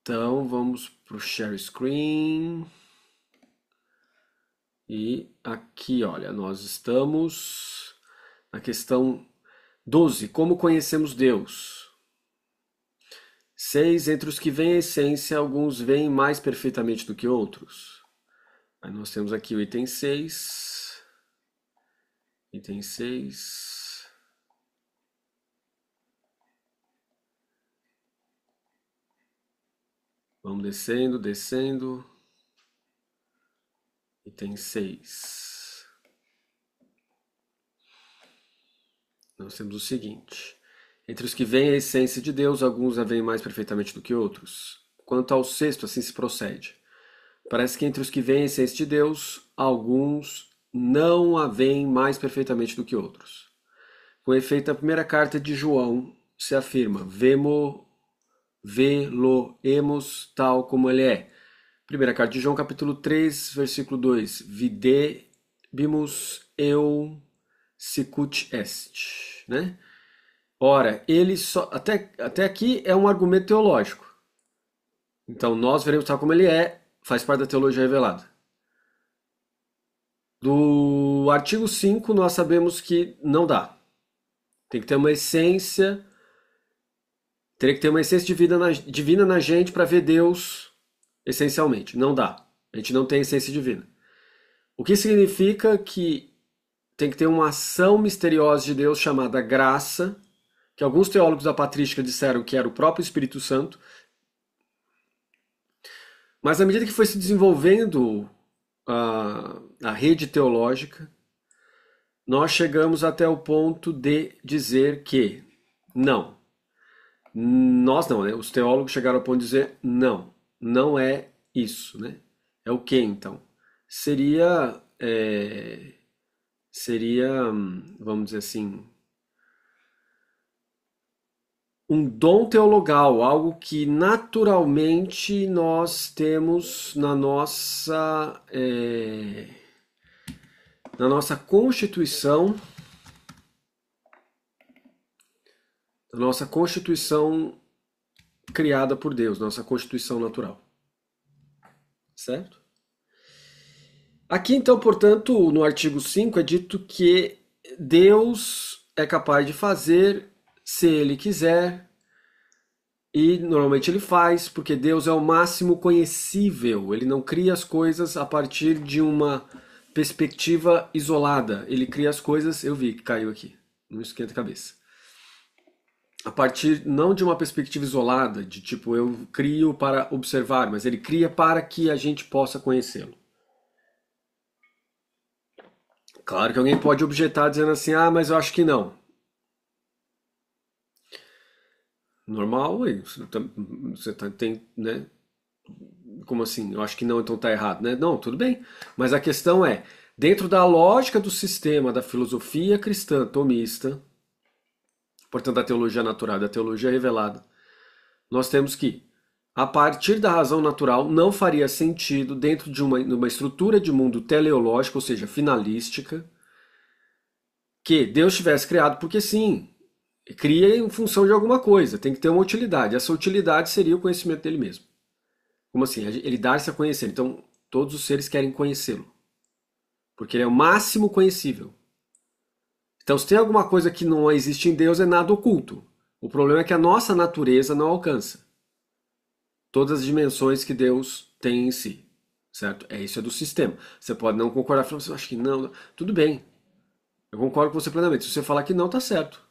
Então vamos para o share screen. E aqui, olha, nós estamos na questão 12. Como conhecemos Deus? 6. Entre os que veem a essência, alguns veem mais perfeitamente do que outros. Aí nós temos aqui o item 6. Item 6. Vamos descendo, descendo. Item 6. Nós temos o seguinte. Entre os que veem a essência de Deus, alguns a veem mais perfeitamente do que outros. Quanto ao sexto, assim se procede. Parece que entre os que veem a essência de Deus, alguns não a veem mais perfeitamente do que outros. Com efeito, na primeira carta de João se afirma: vê-lo-emos tal como ele é. Primeira carta de João, capítulo 3, versículo 2. Videbimus eu sicut est. Né? Ora, ele só. Até aqui é um argumento teológico. Então, nós veremos tal como ele é, faz parte da teologia revelada. Do artigo 5, nós sabemos que não dá. Tem que ter uma essência. Teria que ter uma essência divina na gente para ver Deus essencialmente. Não dá. A gente não tem essência divina. O que significa que tem que ter uma ação misteriosa de Deus chamada graça, que alguns teólogos da patrística disseram que era o próprio Espírito Santo. Mas à medida que foi se desenvolvendo a rede teológica, nós chegamos até o ponto de dizer que não. Nós não, né? Os teólogos chegaram ao ponto de dizer não, não é isso, né? É o que então? Seria, vamos dizer assim, um dom teologal, algo que naturalmente nós temos na nossa constituição criada por Deus, nossa constituição natural, certo? Aqui então, portanto, no artigo 5 é dito que Deus é capaz de fazer se ele quiser, e normalmente ele faz, porque Deus é o máximo conhecível. Ele não cria as coisas a partir de uma perspectiva isolada. Ele cria as coisas, eu vi que caiu aqui, não esquenta a cabeça. A partir não de uma perspectiva isolada, de tipo eu crio para observar, mas ele cria para que a gente possa conhecê-lo. Claro que alguém pode objetar dizendo assim, ah, mas eu acho que não. Normal, tem, né? Como assim? Eu acho que não, então tá errado, né? Não, tudo bem. Mas a questão é, dentro da lógica do sistema da filosofia cristã tomista, portanto da teologia natural, da teologia revelada, nós temos que, a partir da razão natural, não faria sentido dentro de uma estrutura de mundo teleológico, ou seja, finalística, que Deus tivesse criado porque sim, cria em função de alguma coisa, tem que ter uma utilidade. Essa utilidade seria o conhecimento dele mesmo. Como assim? Ele dar-se a conhecer. Então, todos os seres querem conhecê-lo. Porque ele é o máximo conhecível. Então, se tem alguma coisa que não existe em Deus, é nada oculto. O problema é que a nossa natureza não alcança todas as dimensões que Deus tem em si. Certo? Isso é do sistema. Você pode não concordar, falar, você acha que não. Tudo bem. Eu concordo com você plenamente. Se você falar que não, tá certo.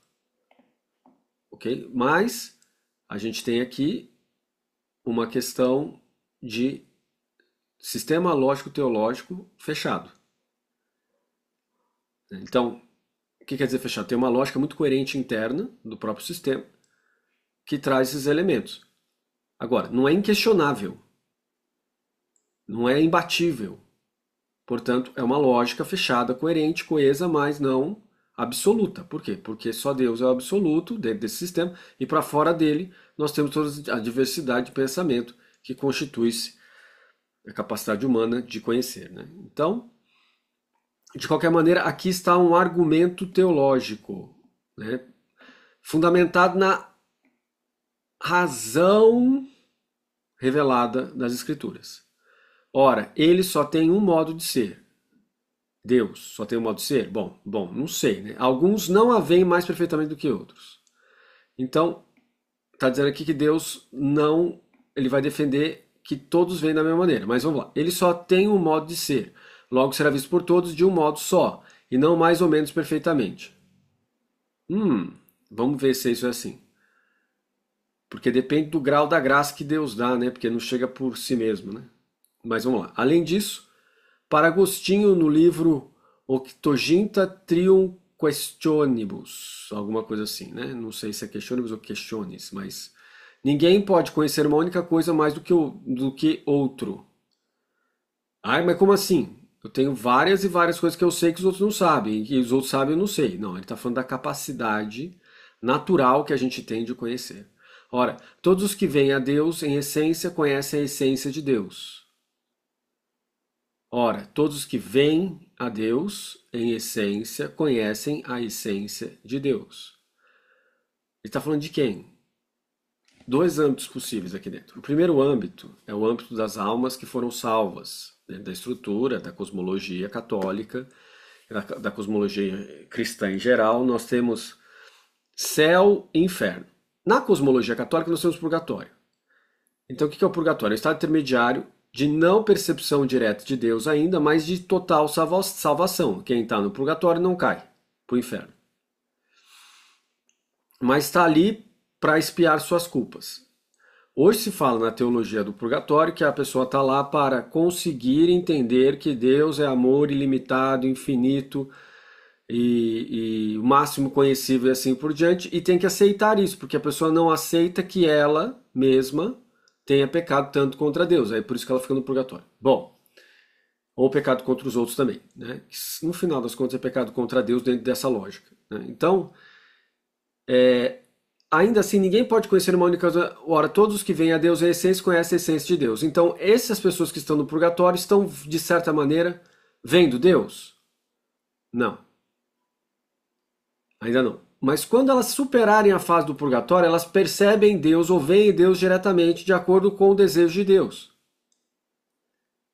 Ok? Mas a gente tem aqui uma questão de sistema lógico-teológico fechado. Então, o que quer dizer fechado? Tem uma lógica muito coerente interna do próprio sistema que traz esses elementos. Agora, não é inquestionável, não é imbatível. Portanto, é uma lógica fechada, coerente, coesa, mas não absoluta. Por quê? Porque só Deus é o absoluto dentro desse sistema e para fora dele nós temos toda a diversidade de pensamento que constitui-se a capacidade humana de conhecer. Né? Então, de qualquer maneira, aqui está um argumento teológico, né? Fundamentado na razão revelada das Escrituras. Ora, ele só tem um modo de ser. Deus só tem um modo de ser? Bom, não sei, né? Alguns não a veem mais perfeitamente do que outros. Então, está dizendo aqui que Deus não, ele vai defender que todos veem da mesma maneira. Mas vamos lá. Ele só tem um modo de ser. Logo será visto por todos de um modo só, e não mais ou menos perfeitamente. Vamos ver se isso é assim. Porque depende do grau da graça que Deus dá, né? Porque não chega por si mesmo, né? Mas vamos lá. Além disso, para Agostinho, no livro Octoginta Trium Questionibus, alguma coisa assim, né? Não sei se é questionibus ou questiones, mas ninguém pode conhecer uma única coisa mais do que outro. Ai, mas como assim? Eu tenho várias e várias coisas que eu sei que os outros não sabem, e que os outros sabem eu não sei. Não, ele está falando da capacidade natural que a gente tem de conhecer. Ora, todos os que veem a Deus, em essência, conhecem a essência de Deus. Ora, todos os que veem a Deus, em essência, conhecem a essência de Deus. Ele está falando de quem? Dois âmbitos possíveis aqui dentro. O primeiro âmbito é o âmbito das almas que foram salvas, dentro da estrutura, da cosmologia católica, da cosmologia cristã em geral. Nós temos céu e inferno. Na cosmologia católica nós temos purgatório. Então o que é o purgatório? É o estado intermediário de não percepção direta de Deus ainda, mas de total salvação. Quem está no purgatório não cai para o inferno. Mas está ali para expiar suas culpas. Hoje se fala na teologia do purgatório que a pessoa está lá para conseguir entender que Deus é amor ilimitado, infinito e o máximo conhecível e assim por diante, e tem que aceitar isso, porque a pessoa não aceita que ela mesma tenha pecado tanto contra Deus, é por isso que ela fica no purgatório. Bom, ou pecado contra os outros também, né? No final das contas é pecado contra Deus dentro dessa lógica, né? Então, ainda assim, ninguém pode conhecer uma única coisa. Ora, todos os que vêm a Deus em essência conhecem a essência de Deus. Então, essas pessoas que estão no purgatório estão, de certa maneira, vendo Deus? Não. Ainda não. Mas quando elas superarem a fase do purgatório, elas percebem Deus ou veem Deus diretamente de acordo com o desejo de Deus.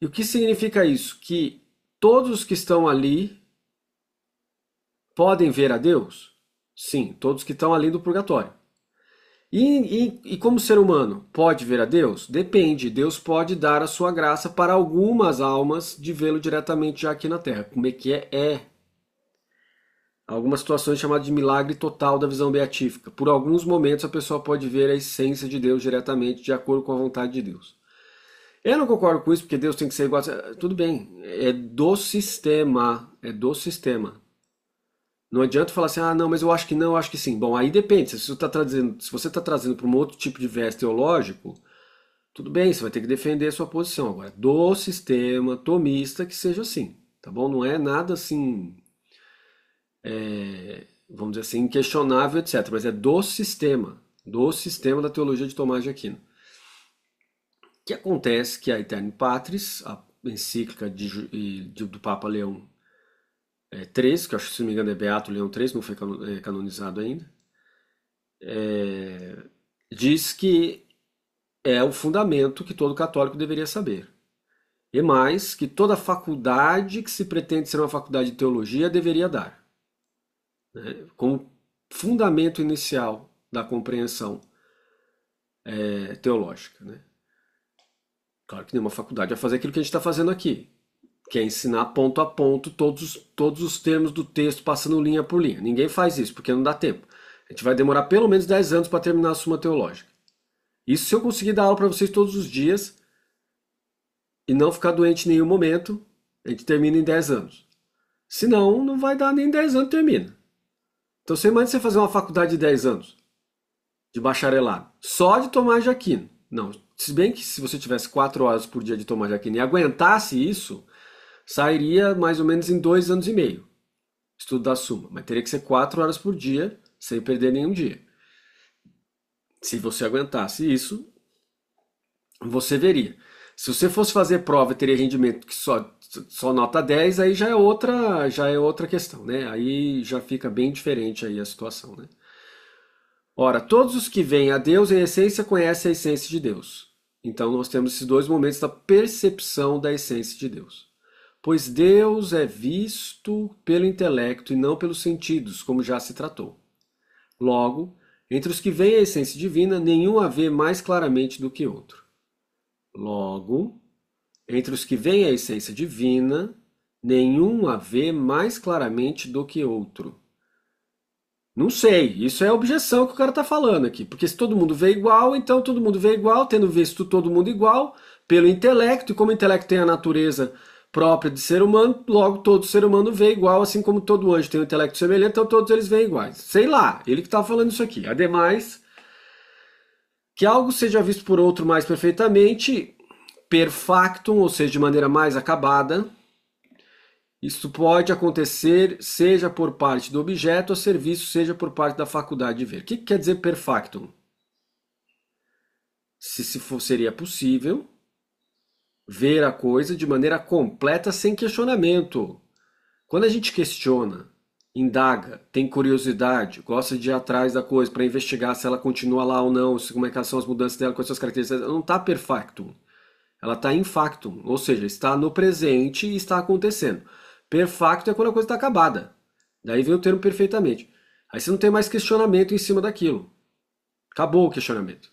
E o que significa isso? Que todos os que estão ali podem ver a Deus? Sim, todos que estão ali do purgatório. E como ser humano, pode ver a Deus? Depende. Deus pode dar a sua graça para algumas almas de vê-lo diretamente já aqui na Terra. Como é que é? Algumas situações chamadas de milagre total da visão beatífica. Por alguns momentos a pessoa pode ver a essência de Deus diretamente de acordo com a vontade de Deus. Eu não concordo com isso, porque Deus tem que ser igual. Tudo bem, é do sistema. É do sistema. Não adianta falar assim, não, mas eu acho que não, eu acho que sim. Bom, aí depende. Se você está trazendo para um outro tipo de viés teológico, tudo bem, você vai ter que defender a sua posição. Agora, do sistema tomista que seja assim, tá bom? Não é nada assim, vamos dizer assim, inquestionável, etc. Mas é do sistema da teologia de Tomás de Aquino. O que acontece que a Aeterni Patris, a encíclica do Papa Leão XIII, que eu acho que se não me engano é Beato Leão XIII, não foi canonizado ainda, diz que é o fundamento que todo católico deveria saber. E mais, que toda faculdade que se pretende ser uma faculdade de teologia deveria dar, né, como fundamento inicial da compreensão teológica, né? Claro que nenhuma faculdade vai fazer aquilo que a gente está fazendo aqui, que é ensinar ponto a ponto todos os termos do texto passando linha por linha. Ninguém faz isso, porque não dá tempo. A gente vai demorar pelo menos 10 anos para terminar a Suma Teológica. Isso se eu conseguir dar aula para vocês todos os dias e não ficar doente em nenhum momento, a gente termina em 10 anos. Se não, não vai dar nem 10 anos termina. Então você imagina você fazer uma faculdade de 10 anos, de bacharelado, só de Tomás de Aquino. Não, se bem que se você tivesse 4 horas por dia de Tomás de Aquino e aguentasse isso, sairia mais ou menos em 2 anos e meio, estudo da Suma. Mas teria que ser 4 horas por dia, sem perder nenhum dia. Se você aguentasse isso, você veria. Se você fosse fazer prova e teria rendimento que só nota 10, aí já é outra questão, né? Aí já fica bem diferente aí a situação, né? Ora, todos os que veem a Deus em essência conhecem a essência de Deus. Então nós temos esses dois momentos da percepção da essência de Deus. Pois Deus é visto pelo intelecto e não pelos sentidos, como já se tratou. Logo, entre os que veem a essência divina, nenhum a vê mais claramente do que outro. Logo, entre os que veem a essência divina, nenhum a vê mais claramente do que outro. Não sei, isso é a objeção que o cara está falando aqui. Porque se todo mundo vê igual, então todo mundo vê igual, tendo visto todo mundo igual, pelo intelecto, e como o intelecto tem a natureza própria de ser humano, logo todo ser humano vê igual, assim como todo anjo tem um intelecto semelhante, então todos eles veem iguais. Sei lá, ele que está falando isso aqui. Ademais, que algo seja visto por outro mais perfeitamente, per factum, ou seja, de maneira mais acabada, isso pode acontecer seja por parte do objeto a serviço, seja por parte da faculdade de ver. O que quer dizer per factum? Se seria possível ver a coisa de maneira completa sem questionamento. Quando a gente questiona, indaga, tem curiosidade, gosta de ir atrás da coisa para investigar se ela continua lá ou não, como é que são as mudanças dela, quais são as características, ela não está per factum. Ela está in factum, ou seja, está no presente e está acontecendo. Per factum é quando a coisa está acabada. Daí vem o termo perfeitamente. Aí você não tem mais questionamento em cima daquilo. Acabou o questionamento.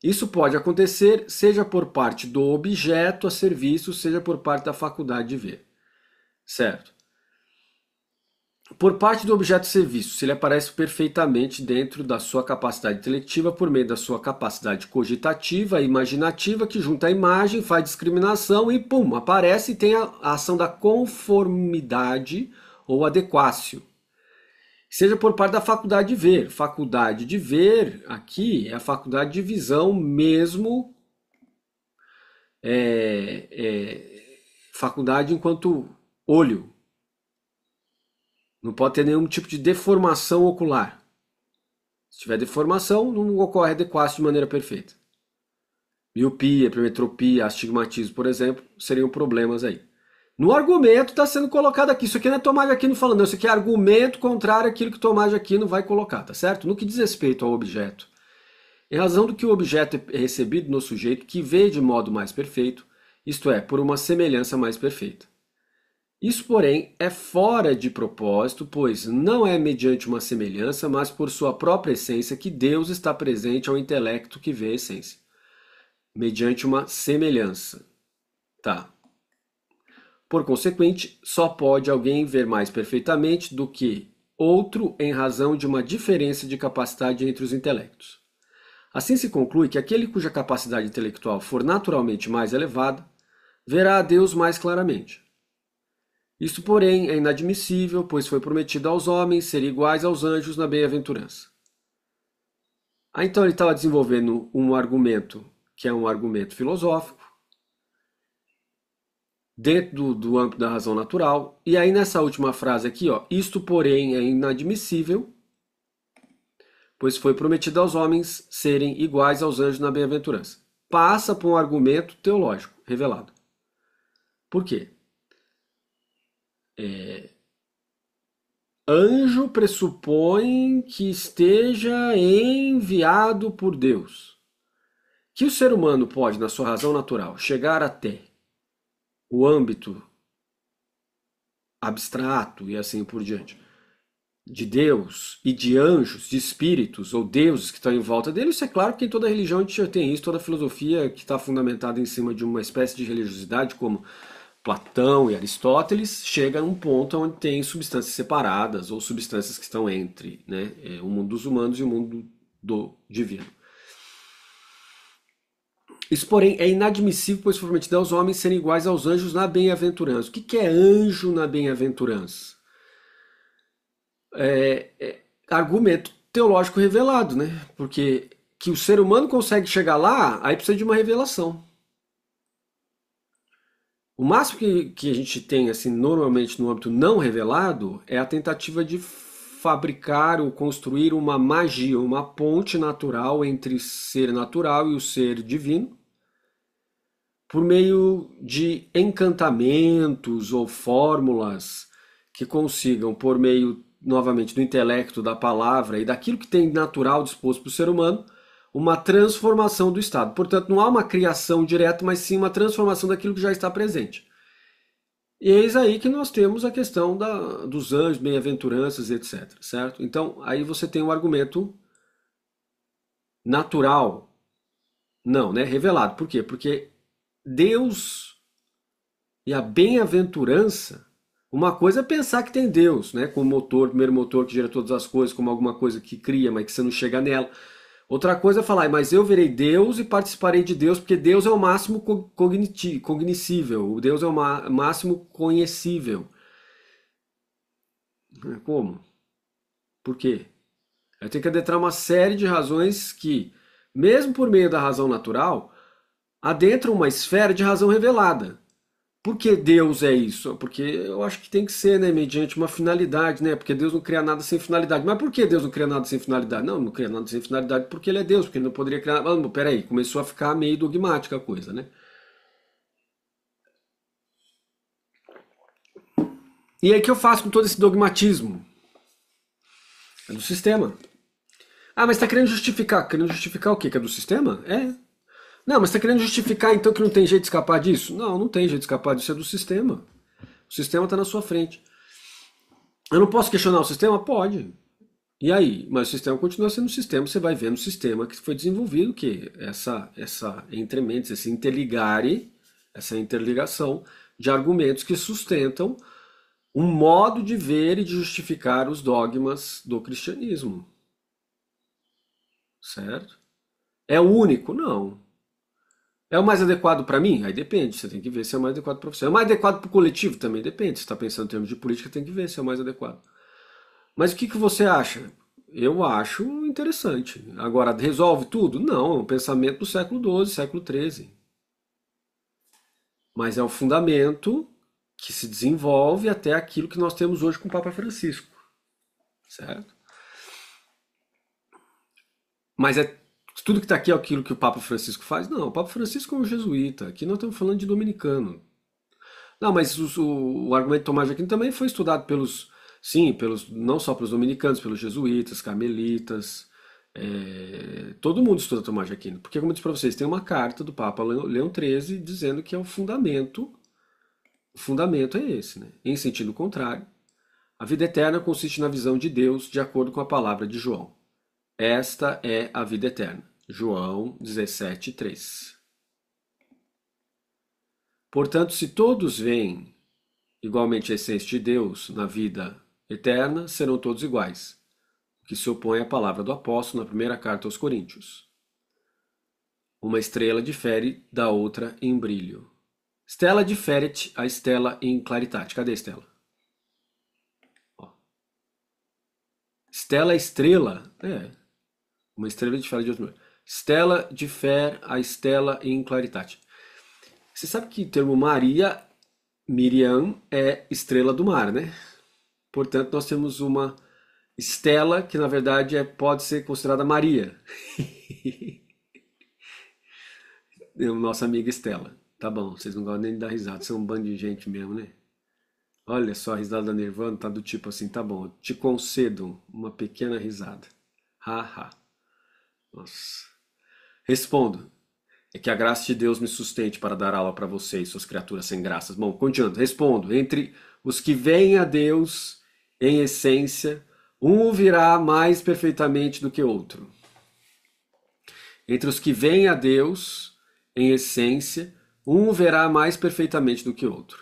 Isso pode acontecer seja por parte do objeto a ser visto, seja por parte da faculdade de ver. Certo? Por parte do objeto a ser visto, se ele aparece perfeitamente dentro da sua capacidade intelectiva por meio da sua capacidade cogitativa e imaginativa, que junta a imagem, faz discriminação e pum, aparece e tem a ação da conformidade ou adequácio. Seja por parte da faculdade de ver. Faculdade de ver aqui é a faculdade de visão mesmo, faculdade enquanto olho. Não pode ter nenhum tipo de deformação ocular. Se tiver deformação, não ocorre adequação de maneira perfeita. Miopia, hipermetropia, astigmatismo, por exemplo, seriam problemas aí. No argumento está sendo colocado aqui. Isso aqui não é Tomás de Aquino falando, não. Isso aqui é argumento contrário àquilo que Tomás de Aquino vai colocar, tá certo? No que diz respeito ao objeto, em razão do que o objeto é recebido no sujeito que vê de modo mais perfeito, isto é, por uma semelhança mais perfeita. Isso, porém, é fora de propósito, pois não é mediante uma semelhança, mas por sua própria essência que Deus está presente ao intelecto que vê a essência. Mediante uma semelhança. Tá. Por consequente, só pode alguém ver mais perfeitamente do que outro em razão de uma diferença de capacidade entre os intelectos. Assim se conclui que aquele cuja capacidade intelectual for naturalmente mais elevada, verá a Deus mais claramente. Isto, porém, é inadmissível, pois foi prometido aos homens ser iguais aos anjos na bem-aventurança. Então ele estava desenvolvendo um argumento que é um argumento filosófico, dentro do âmbito da razão natural, e aí nessa última frase aqui, ó, isto, porém, é inadmissível, pois foi prometido aos homens serem iguais aos anjos na bem-aventurança. Passa por um argumento teológico revelado. Por quê? Anjo pressupõe que esteja enviado por Deus. Que o ser humano pode, na sua razão natural, chegar até o âmbito abstrato e assim por diante, de Deus e de anjos, de espíritos ou deuses que estão em volta dele, isso é claro que em toda religião a gente já tem isso, toda filosofia que está fundamentada em cima de uma espécie de religiosidade, como Platão e Aristóteles, chega a um ponto onde tem substâncias separadas ou substâncias que estão entre, né, o mundo dos humanos e o mundo do divino. Isso, porém, é inadmissível, pois foi prometido aos homens serem iguais aos anjos na bem-aventurança. O que é anjo na bem-aventurança? Argumento teológico revelado, né? Porque que o ser humano consegue chegar lá, aí precisa de uma revelação. O máximo que a gente tem, assim, normalmente no âmbito não revelado, é a tentativa de fabricar ou construir uma magia, uma ponte natural entre o ser natural e o ser divino, por meio de encantamentos ou fórmulas que consigam, por meio, novamente, do intelecto, da palavra e daquilo que tem natural disposto para o ser humano, uma transformação do estado. Portanto, não há uma criação direta, mas sim uma transformação daquilo que já está presente. E eis aí que nós temos a questão dos anjos, bem-aventuranças, etc. Certo? Então, aí você tem um argumento natural. Não, né? Revelado. Por quê? Porque Deus e a bem-aventurança, uma coisa é pensar que tem Deus, né? Como motor, primeiro motor que gera todas as coisas, como alguma coisa que cria, mas que você não chega nela. Outra coisa é falar, mas eu verei Deus e participarei de Deus, porque Deus é o máximo cognoscível, o Deus é o máximo conhecível. Como? Por quê? Eu tenho que adentrar uma série de razões que, mesmo por meio da razão natural, adentram uma esfera de razão revelada. Por que Deus é isso? Porque eu acho que tem que ser, né, mediante uma finalidade, né? Porque Deus não cria nada sem finalidade. Mas por que Deus não cria nada sem finalidade? Não, não cria nada sem finalidade porque ele é Deus, porque ele não poderia criar. Ah, peraí, começou a ficar meio dogmática a coisa, né? E aí o que eu faço com todo esse dogmatismo? É do sistema. Ah, mas está querendo justificar. Querendo justificar o quê? Que é do sistema? É. Não, mas está querendo justificar então que não tem jeito de escapar disso? Não, não tem jeito de escapar disso, é do sistema. O sistema está na sua frente. Eu não posso questionar o sistema? Pode. E aí? Mas o sistema continua sendo um sistema, você vai ver no sistema que foi desenvolvido que essa entrementes, esse interligare, essa interligação de argumentos que sustentam um modo de ver e de justificar os dogmas do cristianismo. Certo? É o único? Não. É o mais adequado para mim? Aí depende, você tem que ver se é o mais adequado para você. É o mais adequado para o coletivo? Também depende. Se está pensando em termos de política, tem que ver se é o mais adequado. Mas o que você acha? Eu acho interessante. Agora, resolve tudo? Não, é um pensamento do século XII, século XIII. Mas é o fundamento que se desenvolve até aquilo que nós temos hoje com o Papa Francisco. Certo? Mas é tudo que está aqui é aquilo que o Papa Francisco faz? Não, o Papa Francisco é um jesuíta. Aqui nós estamos falando de dominicano. Não, mas o argumento de Tomás de Aquino também foi estudado pelos, sim, não só pelos dominicanos, pelos jesuítas, carmelitas. Todo mundo estuda Tomás de Aquino. Porque, como eu disse para vocês, tem uma carta do Papa Leão XIII dizendo que é o fundamento é esse, né? Em sentido contrário, a vida eterna consiste na visão de Deus de acordo com a palavra de João. Esta é a vida eterna. João 17:3. Portanto, se todos veem igualmente a essência de Deus na vida eterna, serão todos iguais, o que se opõe à palavra do apóstolo na primeira carta aos Coríntios. Uma estrela difere da outra em brilho. Stella diferet a stella in claritate. Cadê a Stella? Ó. Stella é estrela? É. Uma estrela difere de outra. Stella difere a stella in claritate. Você sabe que o termo Maria, Miriam, é estrela do mar, né? Portanto, nós temos uma Estela que na verdade pode ser considerada Maria. Nossa amiga Estela. Tá bom, vocês não gostam nem de dar risada, são um bando de gente mesmo, né? Olha só, a risada da Nirvana tá do tipo assim, tá bom, eu te concedo uma pequena risada. Haha. Nossa. Respondo. É que a graça de Deus me sustente para dar aula para vocês, suas criaturas sem graças. Bom, continuando. Respondo. Entre os que veem a Deus em essência, um virá mais perfeitamente do que outro. Entre os que veem a Deus em essência, um verá mais perfeitamente do que outro.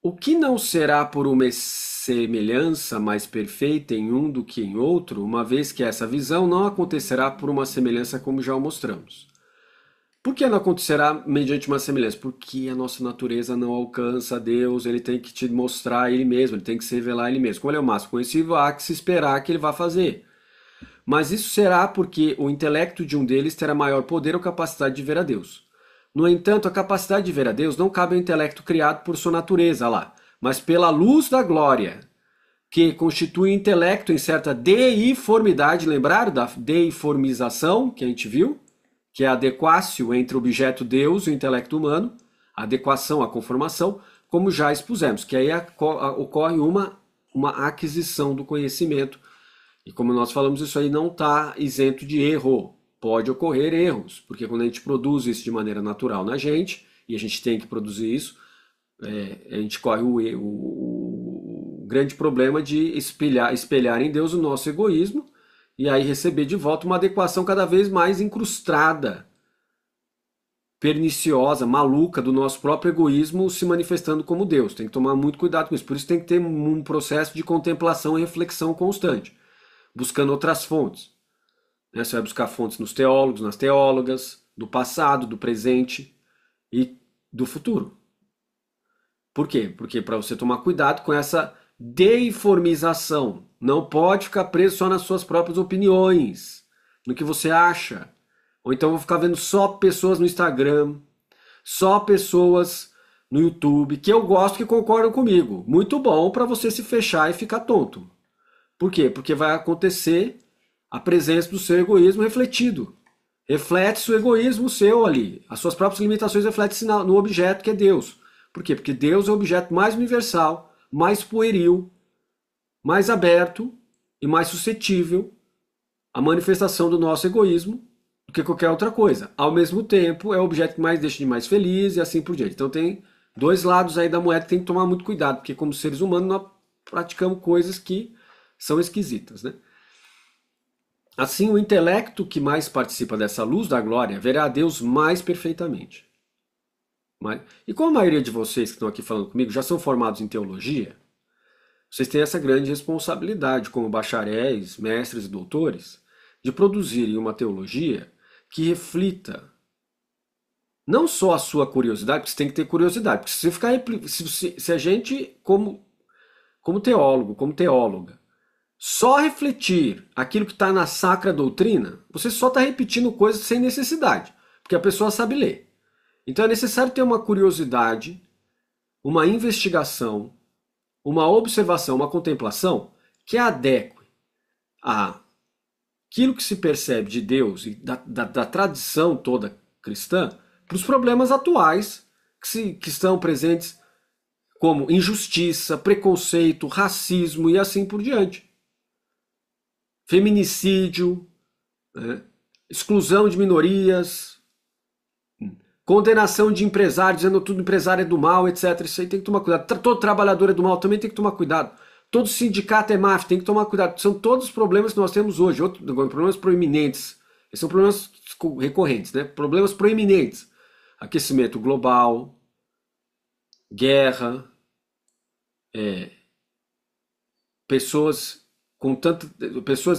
O que não será por uma semelhança mais perfeita em um do que em outro, uma vez que essa visão não acontecerá por uma semelhança como já o mostramos. Por que não acontecerá mediante uma semelhança? Porque a nossa natureza não alcança a Deus, ele tem que te mostrar ele mesmo, ele tem que se revelar ele mesmo. Como ele é o máximo conhecido, há que se esperar que ele vá fazer. Mas isso será porque o intelecto de um deles terá maior poder ou capacidade de ver a Deus. No entanto, a capacidade de ver a Deus não cabe ao intelecto criado por sua natureza lá, mas pela luz da glória, que constitui o intelecto em certa deiformidade. Lembraram da deiformização que a gente viu? Que é a adequácio entre o objeto Deus e o intelecto humano, a adequação, a conformação, como já expusemos, que aí ocorre uma aquisição do conhecimento E como nós falamos, isso aí não está isento de erro. Pode ocorrer erros, porque quando a gente produz isso de maneira natural na gente, e a gente tem que produzir isso, a gente corre o grande problema de espelhar em Deus o nosso egoísmo e aí receber de volta uma adequação cada vez mais incrustada, perniciosa, maluca do nosso próprio egoísmo se manifestando como Deus. Tem que tomar muito cuidado com isso. Por isso tem que ter um processo de contemplação e reflexão constante, buscando outras fontes. Você vai buscar fontes nos teólogos, nas teólogas, do passado, do presente e do futuro. Por quê? Porque para você tomar cuidado com essa deiformização. Não pode ficar preso só nas suas próprias opiniões, no que você acha. Ou então vou ficar vendo só pessoas no Instagram, só pessoas no YouTube que eu gosto que concordam comigo. Muito bom para você se fechar e ficar tonto. Por quê? Porque vai acontecer a presença do seu egoísmo refletido. Reflete-se o egoísmo seu ali. As suas próprias limitações refletem-se no objeto que é Deus. Por quê? Porque Deus é o objeto mais universal, mais pueril, mais aberto e mais suscetível à manifestação do nosso egoísmo do que qualquer outra coisa. Ao mesmo tempo, é o objeto que mais deixa de mais feliz e assim por diante. Então tem dois lados aí da moeda que tem que tomar muito cuidado, porque como seres humanos nós praticamos coisas que são esquisitas, né? Assim, o intelecto que mais participa dessa luz da glória verá a Deus mais perfeitamente. E como a maioria de vocês que estão aqui falando comigo já são formados em teologia, vocês têm essa grande responsabilidade como bacharéis, mestres e doutores de produzirem uma teologia que reflita não só a sua curiosidade, porque você tem que ter curiosidade, porque se você ficar se a gente como teólogo, como teóloga, só refletir aquilo que está na sacra doutrina, você só está repetindo coisas sem necessidade, porque a pessoa sabe ler. Então é necessário ter uma curiosidade, uma investigação, uma observação, uma contemplação que adeque àquilo que se percebe de Deus e da tradição toda cristã para os problemas atuais que estão presentes, como injustiça, preconceito, racismo e assim por diante. Feminicídio, né? Exclusão de minorias, condenação de empresários, dizendo que todo empresário é do mal, etc. Isso aí tem que tomar cuidado. Todo trabalhador é do mal, também tem que tomar cuidado. Todo sindicato é máfia, tem que tomar cuidado. São todos os problemas que nós temos hoje. Problemas proeminentes. Esses são problemas recorrentes, né? Problemas proeminentes. Aquecimento global, guerra, pessoas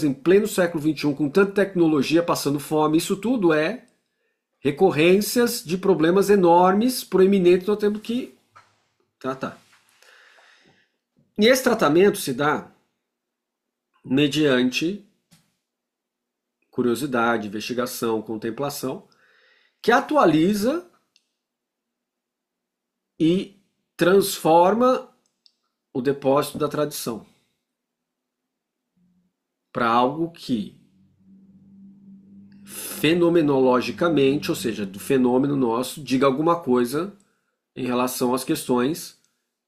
em pleno século XXI com tanta tecnologia passando fome. Isso tudo é recorrências de problemas enormes, proeminentes, nós temos que tratar. E esse tratamento se dá mediante curiosidade, investigação, contemplação, que atualiza e transforma o depósito da tradição para algo que fenomenologicamente, ou seja, do fenômeno nosso, diga alguma coisa em relação às questões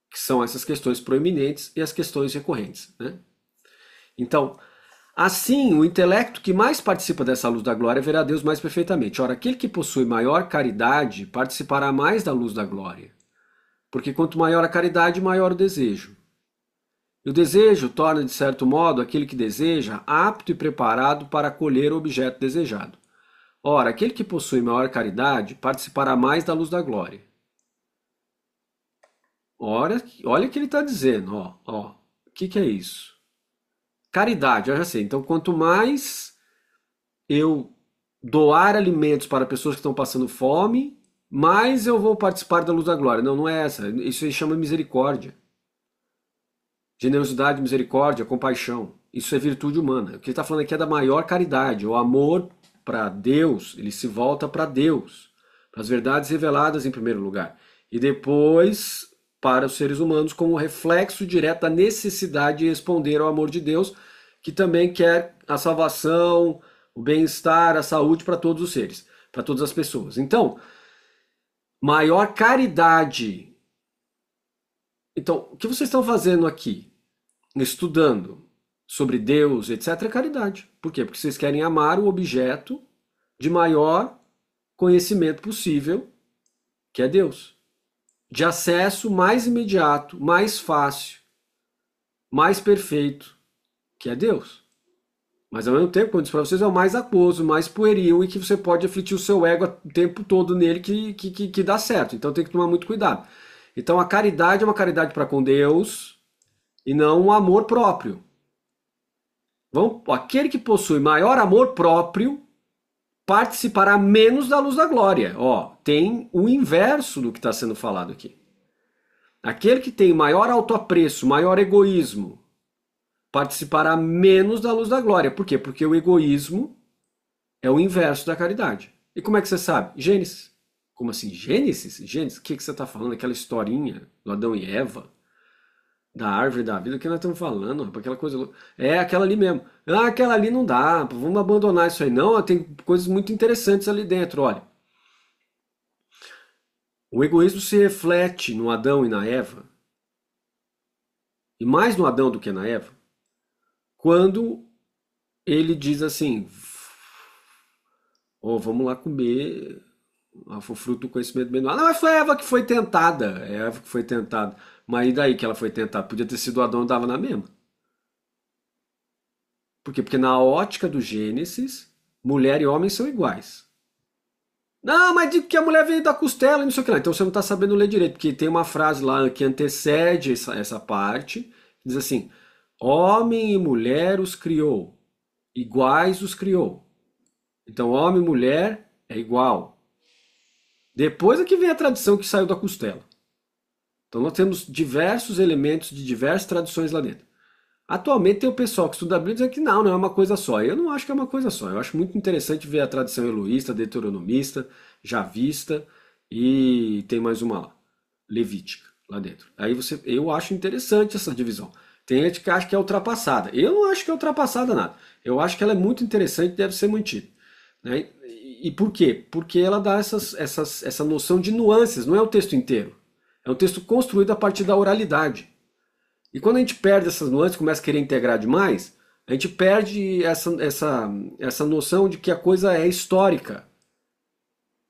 que são essas questões proeminentes e as questões recorrentes, né? Então, assim, o intelecto que mais participa dessa luz da glória verá Deus mais perfeitamente. Ora, aquele que possui maior caridade participará mais da luz da glória, porque quanto maior a caridade, maior o desejo. E o desejo torna, de certo modo, aquele que deseja apto e preparado para acolher o objeto desejado. Ora, aquele que possui maior caridade participará mais da luz da glória. Olha o que ele está dizendo. O que é isso? Caridade, eu já sei. Então, quanto mais eu doar alimentos para pessoas que estão passando fome, mais eu vou participar da luz da glória. Não, não é essa. Isso se chama misericórdia. Generosidade, misericórdia, compaixão. Isso é virtude humana. O que ele está falando aqui é da maior caridade. O amor para Deus, ele se volta para Deus, para as verdades reveladas em primeiro lugar. E depois para os seres humanos como reflexo direto da necessidade de responder ao amor de Deus, que também quer a salvação, o bem-estar, a saúde para todos os seres, para todas as pessoas. Então, maior caridade. Então, o que vocês estão fazendo aqui? Estudando sobre Deus, etc., é caridade. Por quê? Porque vocês querem amar o objeto de maior conhecimento possível, que é Deus. De acesso mais imediato, mais fácil, mais perfeito, que é Deus. Mas ao mesmo tempo, como eu disse para vocês, é o mais aquoso, mais pueril e que você pode afligir o seu ego o tempo todo nele que dá certo. Então tem que tomar muito cuidado. Então a caridade é uma caridade para com Deus e não um amor próprio. Aquele que possui maior amor próprio participará menos da luz da glória. Ó, tem o inverso do que está sendo falado aqui. Aquele que tem maior autoapreço, maior egoísmo, participará menos da luz da glória. Por quê? Porque o egoísmo é o inverso da caridade. E como é que você sabe? Gênesis. Como assim? Gênesis? Gênesis? O que você está falando? Aquela historinha do Adão e Eva? Da árvore da vida? O que nós estamos falando? Aquela coisa. É aquela ali mesmo. Ah, aquela ali não dá. Vamos abandonar isso aí. Não, tem coisas muito interessantes ali dentro. Olha. O egoísmo se reflete no Adão e na Eva. E mais no Adão do que na Eva. Quando ele diz assim: oh, vamos lá comer o fruto do conhecimento do bem e do mal. Não, mas foi a Eva que foi tentada. É a Eva que foi tentada. Mas e daí que ela foi tentada? Podia ter sido o Adão e dava na mesma. Por quê? Porque na ótica do Gênesis, mulher e homem são iguais. Não, mas digo que a mulher veio da costela e não sei o que lá. Então você não está sabendo ler direito, porque tem uma frase lá que antecede essa parte, que diz assim: homem e mulher os criou, iguais os criou. Então homem e mulher é igual. Depois é que vem a tradição que saiu da costela. Então nós temos diversos elementos de diversas tradições lá dentro. Atualmente tem o pessoal que estuda a Bíblia dizendo que não é uma coisa só. Eu não acho que é uma coisa só. Eu acho muito interessante ver a tradição eloísta, deuteronomista, javista e tem mais uma lá, levítica, lá dentro. Eu acho interessante essa divisão. Tem gente que acha que é ultrapassada. Eu não acho que é ultrapassada nada. Eu acho que ela é muito interessante e deve ser mantida. Né? E por quê? Porque ela dá essa noção de nuances, não é o texto inteiro. É um texto construído a partir da oralidade. E quando a gente perde essas nuances, começa a querer integrar demais, a gente perde essa noção de que a coisa é histórica.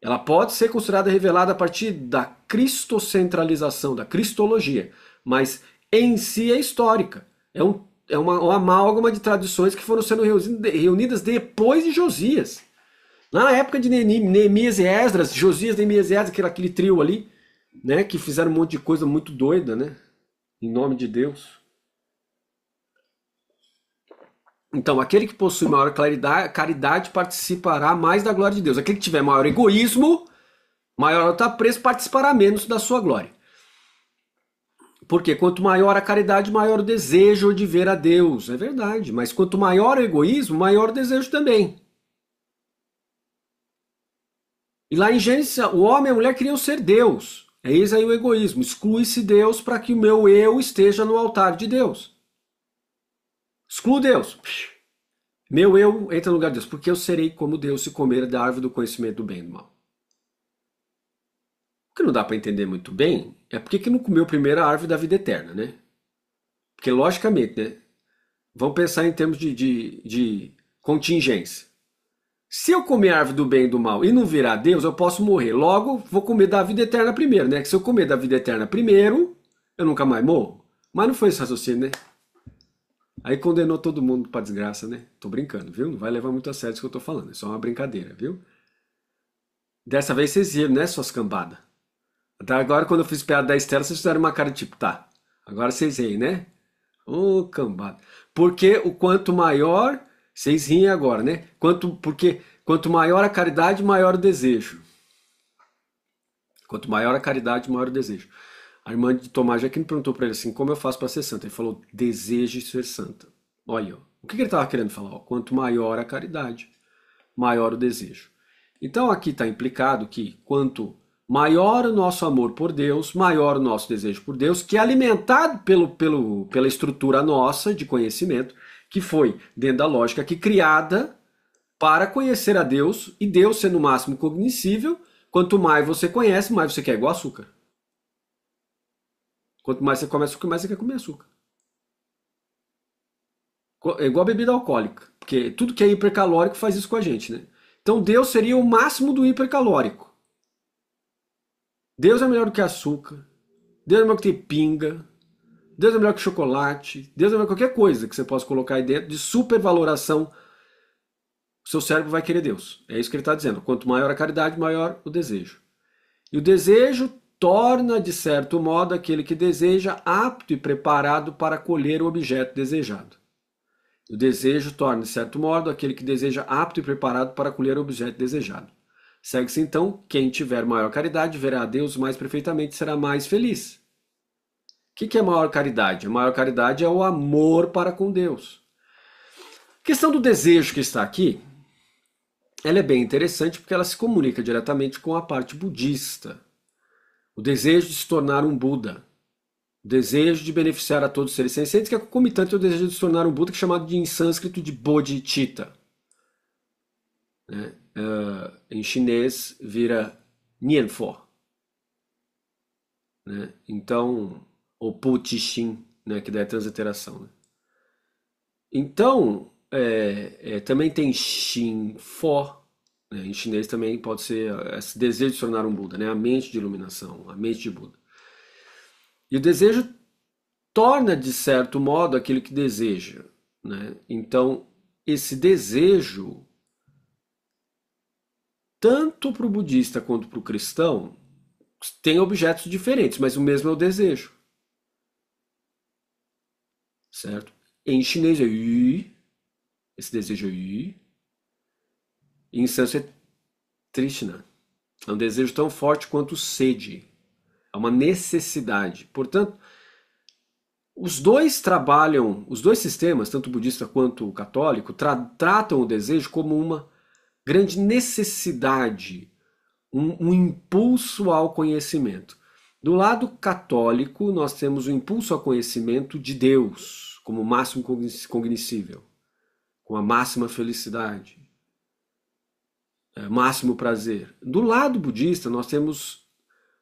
Ela pode ser considerada revelada a partir da cristocentralização, da cristologia, mas em si é histórica. É uma amálgama de tradições que foram sendo reunidas depois de Josias. Na época de Neemias e Esdras, Josias, Neemias e Esdras, aquele trio ali, né, que fizeram um monte de coisa muito doida, né? Em nome de Deus. Então, aquele que possui maior caridade participará mais da glória de Deus. Aquele que tiver maior egoísmo, maior autoapreço, participará menos da sua glória. Porque quanto maior a caridade, maior o desejo de ver a Deus. É verdade, mas quanto maior o egoísmo, maior o desejo também. E lá em Gênesis, o homem e a mulher queriam ser Deus. Eis aí o egoísmo. Exclui-se Deus para que o meu eu esteja no altar de Deus. Exclui Deus. Meu eu entra no lugar de Deus. Porque eu serei como Deus se comer da árvore do conhecimento do bem e do mal. O que não dá para entender muito bem é porque que não comeu primeiro a árvore da vida eterna, né? Porque logicamente, né? Vamos pensar em termos de contingência. Se eu comer a árvore do bem e do mal e não virar Deus, eu posso morrer. Logo, vou comer da vida eterna primeiro, né? Que se eu comer da vida eterna primeiro, eu nunca mais morro. Mas não foi esse raciocínio, né? Aí condenou todo mundo pra desgraça, né? Tô brincando, viu? Não vai levar muito a sério isso que eu tô falando. É só uma brincadeira, viu? Dessa vez vocês riram, né, suas cambadas? Até agora, quando eu fiz piada da Estela, vocês fizeram uma cara tipo, tá. Agora vocês riem, né? Ô, cambada. Porque o quanto maior... Vocês riem agora, né? Porque quanto maior a caridade, maior o desejo. Quanto maior a caridade, maior o desejo. A irmã de Tomás já que me perguntou para ele assim, como eu faço para ser santa? Ele falou, deseje ser santa. Olha, ó, o que ele estava querendo falar? Ó, quanto maior a caridade, maior o desejo. Então aqui está implicado que quanto maior o nosso amor por Deus, maior o nosso desejo por Deus, que é alimentado pela estrutura nossa de conhecimento, que foi, dentro da lógica aqui, criada para conhecer a Deus, e Deus sendo o máximo cognoscível, quanto mais você conhece, mais você quer igual açúcar. Quanto mais você come açúcar, mais você quer comer açúcar. É igual a bebida alcoólica, porque tudo que é hipercalórico faz isso com a gente, né? Então Deus seria o máximo do hipercalórico. Deus é melhor do que açúcar. Deus é melhor que pinga. Deus é melhor que chocolate. Deus é melhor que qualquer coisa que você possa colocar aí dentro de supervaloração. O seu cérebro vai querer Deus. É isso que ele está dizendo. Quanto maior a caridade, maior o desejo. E o desejo torna, de certo modo, aquele que deseja apto e preparado para colher o objeto desejado. O desejo torna, de certo modo, aquele que deseja apto e preparado para colher o objeto desejado. Segue-se então, quem tiver maior caridade verá a Deus mais perfeitamente e será mais feliz. O que é maior caridade? A maior caridade é o amor para com Deus. A questão do desejo que está aqui, ela é bem interessante porque ela se comunica diretamente com a parte budista. O desejo de se tornar um Buda. O desejo de beneficiar a todos os seres sencientes, que é concomitante ao desejo de se tornar um Buda, que é chamado em sânscrito de Bodhicitta. Né? Em chinês vira Nianfo. Né? Então, ou Putishin, né? Que daí é transliteração. Né? Então, também tem Xinfo. Né? Em chinês também pode ser esse desejo de se tornar um Buda, né? A mente de iluminação, a mente de Buda. E o desejo torna, de certo modo, aquilo que deseja. Né? Então, esse desejo, tanto para o budista quanto para o cristão, tem objetos diferentes, mas o mesmo é o desejo. Certo? Em chinês é yu, esse desejo é yu. Em sânscrito é trishna. É um desejo tão forte quanto sede. É uma necessidade. Portanto, os dois trabalham, os dois sistemas, tanto o budista quanto o católico, tratam o desejo como uma grande necessidade, um impulso ao conhecimento. Do lado católico, nós temos o impulso ao conhecimento de Deus, como máximo cognoscível, com a máxima felicidade, máximo prazer. Do lado budista, nós temos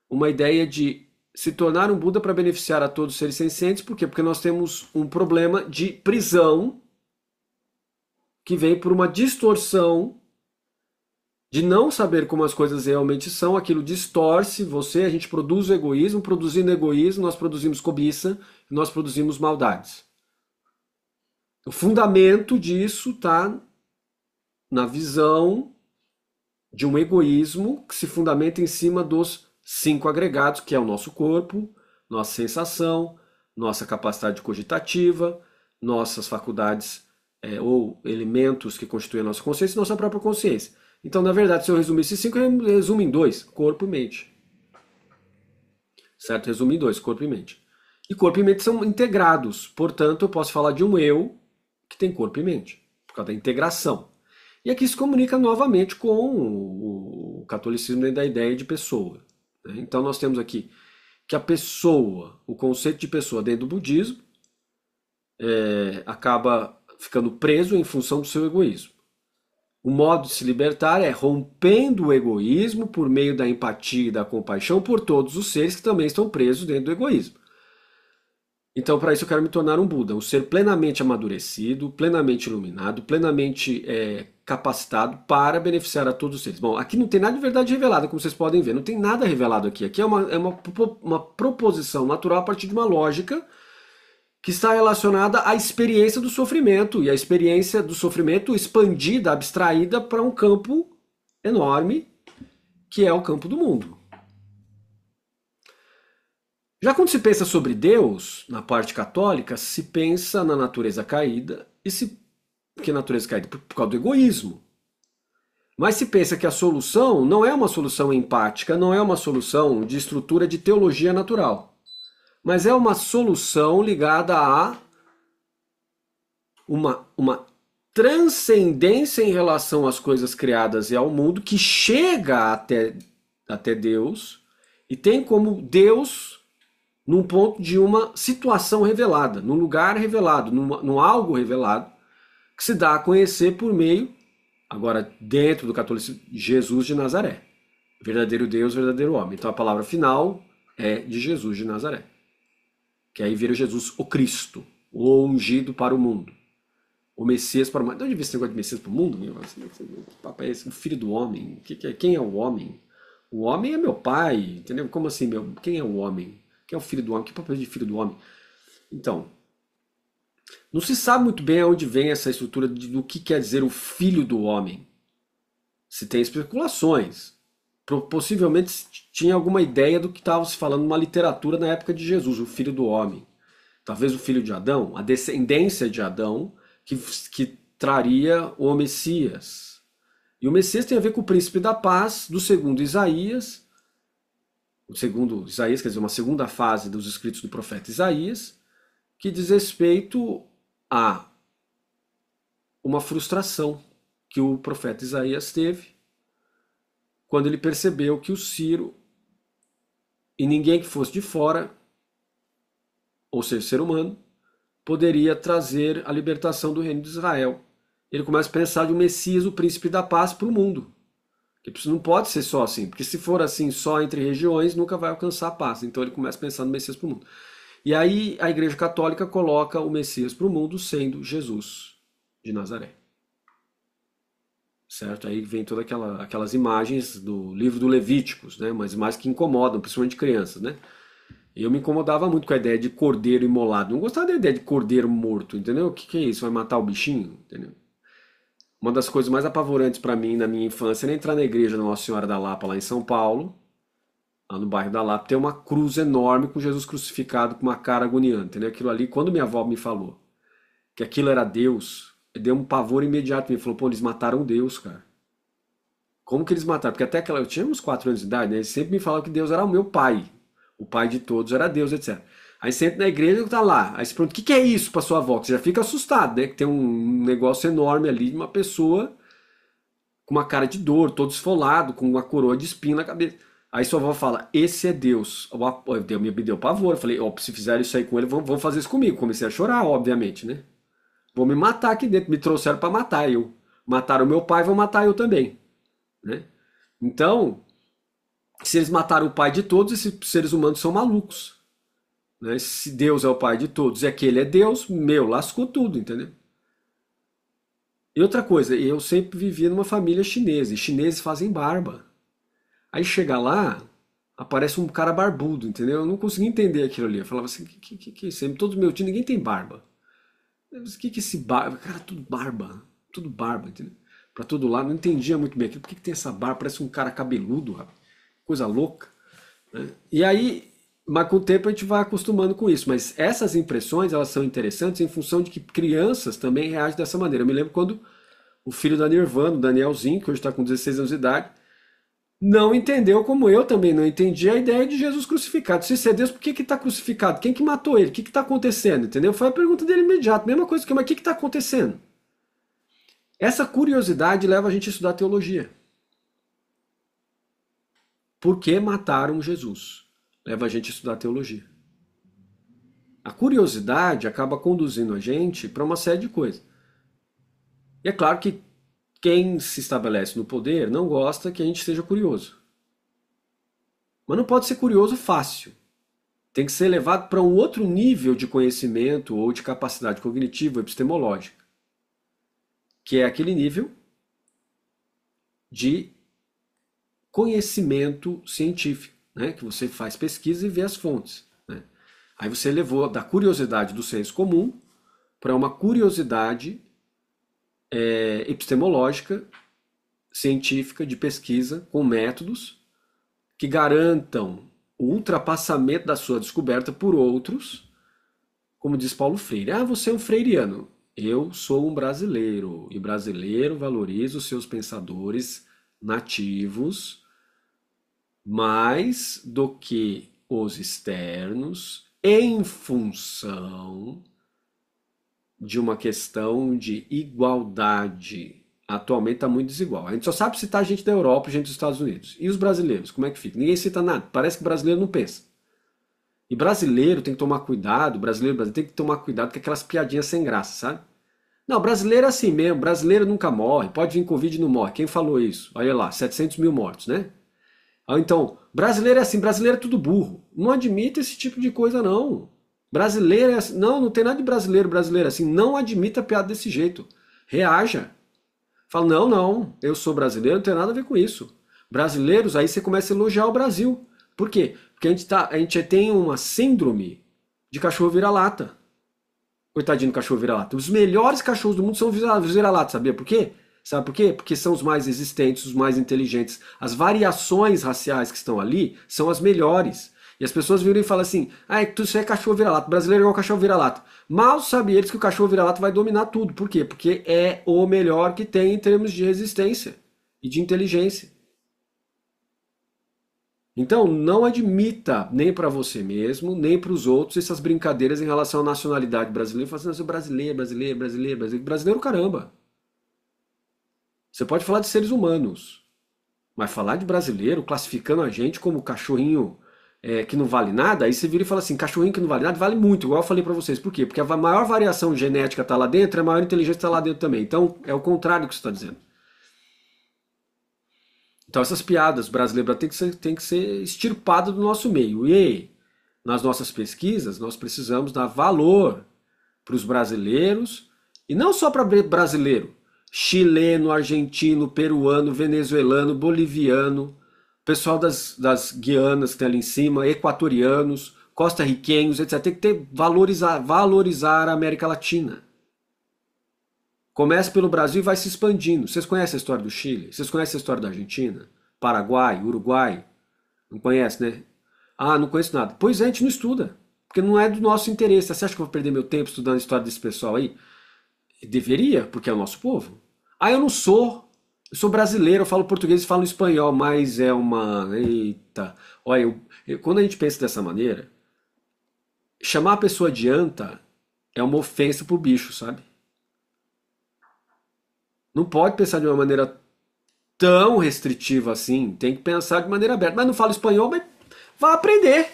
uma ideia de se tornar um Buda para beneficiar a todos os seres sencientes. Por quê? Porque nós temos um problema de prisão que vem por uma distorção de não saber como as coisas realmente são. Aquilo distorce você, a gente produz o egoísmo, produzindo egoísmo, nós produzimos cobiça, nós produzimos maldades. O fundamento disso está na visão de um egoísmo que se fundamenta em cima dos 5 agregados, que é o nosso corpo, nossa sensação, nossa capacidade cogitativa, nossas faculdades ou elementos que constituem a nossa consciência e nossa própria consciência. Então, na verdade, se eu resumir esses 5, eu resumo em 2, corpo e mente. Certo? Resumo em 2, corpo e mente. E corpo e mente são integrados, portanto, eu posso falar de um eu que tem corpo e mente, por causa da integração. E aqui se comunica novamente com o catolicismo dentro da ideia de pessoa. Então nós temos aqui que a pessoa, o conceito de pessoa dentro do budismo, acaba ficando preso em função do seu egoísmo. O modo de se libertar é rompendo o egoísmo por meio da empatia e da compaixão por todos os seres que também estão presos dentro do egoísmo. Então, para isso eu quero me tornar um Buda, um ser plenamente amadurecido, plenamente iluminado, plenamente capacitado para beneficiar a todos os seres. Bom, aqui não tem nada de verdade revelada, como vocês podem ver, não tem nada revelado aqui. Aqui é uma proposição natural a partir de uma lógica que está relacionada à experiência do sofrimento, e a experiência do sofrimento expandida, abstraída para um campo enorme, que é o campo do mundo. Já quando se pensa sobre Deus, na parte católica, se pensa na natureza caída, que a natureza caída por causa do egoísmo. Mas se pensa que a solução não é uma solução empática, não é uma solução de estrutura de teologia natural, mas é uma solução ligada a uma transcendência em relação às coisas criadas e ao mundo, que chega até Deus e tem como Deus num ponto de uma situação revelada, num lugar revelado, num algo revelado, que se dá a conhecer por meio, agora dentro do catolicismo, Jesus de Nazaré. Verdadeiro Deus, verdadeiro homem. Então a palavra final é de Jesus de Nazaré. Que aí vira Jesus o Cristo, o ungido para o mundo. o Messias para o mundo. De onde vem esse negócio de Messias para o mundo? Que papo é esse? O filho do homem. Quem é o homem? O homem é meu pai, entendeu? Como assim, quem é o homem? Quem é o filho do homem? Que papel de filho do homem? Então, não se sabe muito bem aonde vem essa estrutura do que quer dizer o filho do homem. Se tem especulações. Possivelmente tinha alguma ideia do que estava se falando numa literatura na época de Jesus, o filho do homem. Talvez o filho de Adão, a descendência de Adão, que traria o Messias. E o Messias tem a ver com o príncipe da paz, do segundo Isaías. O segundo Isaías, quer dizer, uma segunda fase dos escritos do profeta Isaías, que diz respeito a uma frustração que o profeta Isaías teve quando ele percebeu que o Ciro e ninguém que fosse de fora, ou seja, ser humano, poderia trazer a libertação do reino de Israel. Ele começa a pensar de um Messias, o príncipe da paz, para o mundo. Que não pode ser só assim, porque se for assim só entre regiões, nunca vai alcançar a paz. Então ele começa a pensar no Messias para o mundo. E aí a Igreja Católica coloca o Messias para o mundo sendo Jesus de Nazaré. Certo? Aí vem todas aquelas imagens do livro do Levíticos, né? Mas imagens que incomodam, principalmente crianças, né? Eu me incomodava muito com a ideia de cordeiro imolado. Não gostava da ideia de cordeiro morto, entendeu? O que é isso? Vai matar o bichinho? Entendeu? Uma das coisas mais apavorantes para mim na minha infância era entrar na igreja da Nossa Senhora da Lapa, lá em São Paulo, lá no bairro da Lapa, tem uma cruz enorme com Jesus crucificado com uma cara agoniante, entendeu? Aquilo ali, quando minha avó me falou que aquilo era Deus, deu um pavor imediato. Me falou, pô, eles mataram Deus, cara. Como que eles mataram? Porque até aquela, eu tinha uns 4 anos de idade, né? Eles sempre me falavam que Deus era o meu pai. O pai de todos era Deus, etc. Aí você entra na igreja e tá lá. Aí você pergunta, o que é isso pra sua avó? Que você já fica assustado, né? Que tem um negócio enorme ali de uma pessoa com uma cara de dor, todo esfolado, com uma coroa de espinho na cabeça. Aí sua avó fala, esse é Deus. Me deu pavor. Eu falei, ó, se fizerem isso aí com ele, vão fazer isso comigo. Comecei a chorar, obviamente, né? Vão me matar aqui dentro. Me trouxeram para matar eu. Mataram meu pai, vão matar eu também. Né? Então, se eles mataram o pai de todos, esses seres humanos são malucos. Né? Se Deus é o pai de todos e aquele é Deus, lascou tudo, entendeu? E outra coisa, eu sempre vivi numa família chinesa, e chineses fazem barba. Aí chega lá, aparece um cara barbudo, entendeu? Eu não conseguia entender aquilo ali. Eu falava assim, que é isso? Todos meus tios, ninguém tem barba. Mas que é esse barba? Cara, tudo barba, entendeu? Pra todo lado, não entendia muito bem aquilo. Por que tem essa barba? Parece um cara cabeludo, rapaz. Coisa louca. Né? E aí, mas com o tempo a gente vai acostumando com isso. Mas essas impressões, elas são interessantes em função de que crianças também reagem dessa maneira. Eu me lembro quando o filho da Nirvana, o Danielzinho, que hoje está com 16 anos de idade, não entendeu, como eu também não entendi, a ideia de Jesus crucificado. Se isso é Deus, por que está crucificado? Quem que matou ele? O que está acontecendo? Entendeu? Foi a pergunta dele imediata. Mesma coisa que, mas o que está acontecendo? Essa curiosidade leva a gente a estudar teologia. Por que mataram Jesus? Leva a gente a estudar teologia. A curiosidade acaba conduzindo a gente para uma série de coisas. E é claro que quem se estabelece no poder não gosta que a gente seja curioso. Mas não pode ser curioso fácil. Tem que ser levado para um outro nível de conhecimento ou de capacidade cognitiva ou epistemológica, que é aquele nível de conhecimento científico, né? Que você faz pesquisa e vê as fontes. Né? Aí você levou da curiosidade do senso comum para uma curiosidade epistemológica, científica, de pesquisa, com métodos que garantam o ultrapassamento da sua descoberta por outros, como diz Paulo Freire. Ah, você é um freiriano. Eu sou um brasileiro, e brasileiro valoriza os seus pensadores nativos mais do que os externos, em função de uma questão de igualdade. Atualmente está muito desigual. A gente só sabe citar gente da Europa e gente dos Estados Unidos. E os brasileiros, como é que fica? Ninguém cita nada. Parece que brasileiro não pensa. E brasileiro tem que tomar cuidado, brasileiro tem que tomar cuidado com aquelas piadinhas sem graça, sabe? Não, brasileiro é assim mesmo, brasileiro nunca morre, pode vir Covid e não morre. Quem falou isso? Olha lá, 700 mil mortos, né? Então, brasileiro é assim, brasileiro é tudo burro. Não admita esse tipo de coisa, não. Brasileiro é assim. Não, não tem nada de brasileiro, brasileiro assim. Não admita piada desse jeito. Reaja. Fala, não, não, eu sou brasileiro, não tem nada a ver com isso. Brasileiros, aí você começa a elogiar o Brasil. Por quê? Porque a gente tem uma síndrome de cachorro vira-lata. Coitadinho do cachorro vira-lata. Os melhores cachorros do mundo são vira-lata, sabia por quê? Sabe por quê? Porque são os mais resistentes, os mais inteligentes. As variações raciais que estão ali são as melhores. E as pessoas viram e falam assim: ah, isso é cachorro vira-lata, brasileiro é igual cachorro vira-lata. Mal sabem eles que o cachorro vira-lata vai dominar tudo. Por quê? Porque é o melhor que tem em termos de resistência e de inteligência. Então, não admita nem para você mesmo, nem para os outros essas brincadeiras em relação à nacionalidade brasileira. Fala assim, não, eu sou brasileiro, brasileiro, brasileiro, brasileiro. Brasileiro, caramba. Você pode falar de seres humanos, mas falar de brasileiro, classificando a gente como cachorrinho que não vale nada, aí você vira e fala assim, cachorrinho que não vale nada, vale muito, igual eu falei pra vocês. Por quê? Porque a maior variação genética tá lá dentro, a maior inteligência tá lá dentro também. Então, é o contrário que você está dizendo. Então, essas piadas brasileiras têm que ser extirpadas do nosso meio. E nas nossas pesquisas, nós precisamos dar valor para os brasileiros, e não só para brasileiro, chileno, argentino, peruano, venezuelano, boliviano, pessoal das Guianas que tem ali em cima, equatorianos, costarriquenhos, etc. Tem que valorizar a América Latina. Começa pelo Brasil e vai se expandindo. Vocês conhecem a história do Chile? Vocês conhecem a história da Argentina? Paraguai, Uruguai? Não conhece, né? Ah, não conheço nada. Pois é, a gente não estuda. Porque não é do nosso interesse. Você acha que eu vou perder meu tempo estudando a história desse pessoal aí? Deveria, porque é o nosso povo. Ah, eu não sou. Eu sou brasileiro, eu falo português e falo espanhol, mas é uma. Eita. Olha, quando a gente pensa dessa maneira, chamar a pessoa de anta é uma ofensa pro bicho, sabe? Não pode pensar de uma maneira tão restritiva assim. Tem que pensar de maneira aberta. Mas não falo espanhol, mas vá aprender.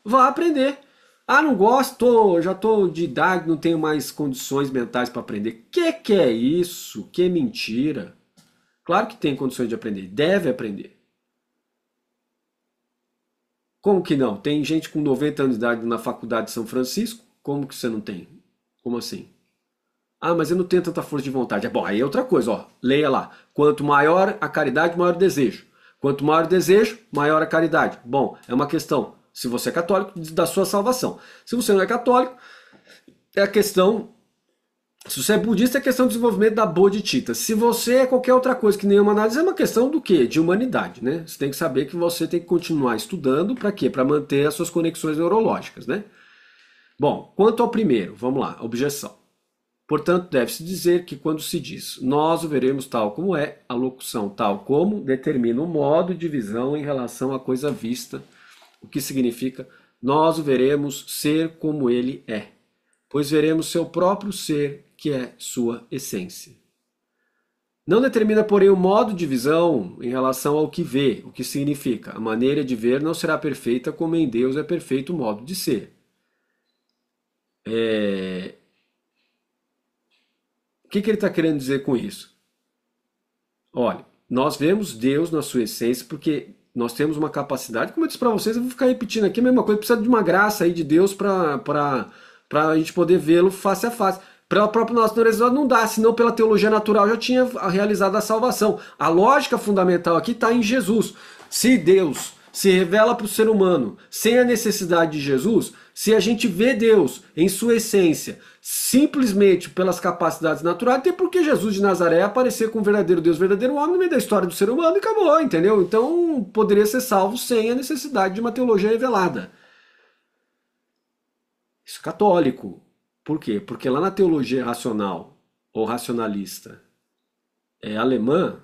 Vá aprender. Ah, não gosto, já tô de idade, não tenho mais condições mentais para aprender. Que é isso? Que mentira. Claro que tem condições de aprender, deve aprender. Como que não? Tem gente com 90 anos de idade na faculdade de São Francisco? Como que você não tem? Como assim? Ah, mas eu não tenho tanta força de vontade. Bom, aí é outra coisa, ó. Leia lá. Quanto maior a caridade, maior o desejo. Quanto maior o desejo, maior a caridade. Bom, é uma questão, se você é católico, da sua salvação. Se você não é católico, é a questão. Se você é budista, é questão do desenvolvimento da bodhicitta. Se você é qualquer outra coisa que nenhuma análise, é uma questão do quê? De humanidade, né? Você tem que saber que você tem que continuar estudando para quê? Para manter as suas conexões neurológicas, né? Bom, quanto ao primeiro, vamos lá, objeção. Portanto, deve-se dizer que quando se diz nós o veremos tal como é, a locução tal como determina o modo de visão em relação à coisa vista, o que significa nós o veremos ser como ele é, pois veremos seu próprio ser, que é sua essência. Não determina, porém, o modo de visão em relação ao que vê, o que significa a maneira de ver não será perfeita como em Deus é perfeito o modo de ser. O que ele está querendo dizer com isso? Olha, nós vemos Deus na sua essência porque nós temos uma capacidade, como eu disse para vocês, eu vou ficar repetindo aqui a mesma coisa, precisa de uma graça aí de Deus para a gente poder vê-lo face a face. Pela própria nossa natureza não dá, senão pela teologia natural já tinha realizado a salvação. A lógica fundamental aqui está em Jesus. Se Deus se revela para o ser humano sem a necessidade de Jesus, se a gente vê Deus em sua essência simplesmente pelas capacidades naturais, tem por que Jesus de Nazaré aparecer com o verdadeiro Deus, verdadeiro homem no meio da história do ser humano e acabou, entendeu? Então poderia ser salvo sem a necessidade de uma teologia revelada. Isso é católico. Por quê? Porque lá na teologia racional ou racionalista alemã,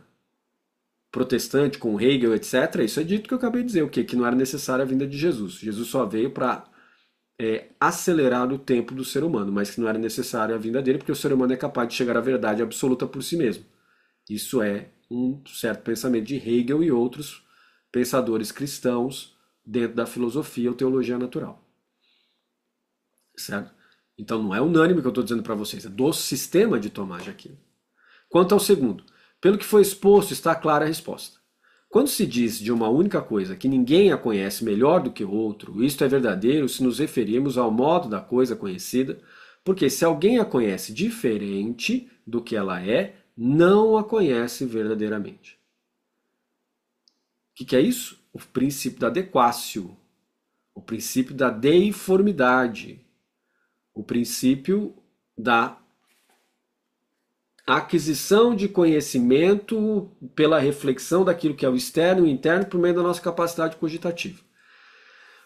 protestante, com Hegel, etc., isso é dito que eu acabei de dizer, o quê? Que não era necessária a vinda de Jesus. Jesus só veio para acelerar o tempo do ser humano, mas que não era necessária a vinda dele, porque o ser humano é capaz de chegar à verdade absoluta por si mesmo. Isso é um certo pensamento de Hegel e outros pensadores cristãos dentro da filosofia ou teologia natural. Certo? Então não é unânime o que eu estou dizendo para vocês, é do sistema de Tomás de Aquino. Quanto ao segundo, pelo que foi exposto, está clara a resposta. Quando se diz de uma única coisa que ninguém a conhece melhor do que o outro, isto é verdadeiro se nos referirmos ao modo da coisa conhecida, porque se alguém a conhece diferente do que ela é, não a conhece verdadeiramente. O que é isso? O princípio da adequácio, o princípio da deiformidade, o princípio da aquisição de conhecimento pela reflexão daquilo que é o externo e o interno por meio da nossa capacidade cogitativa.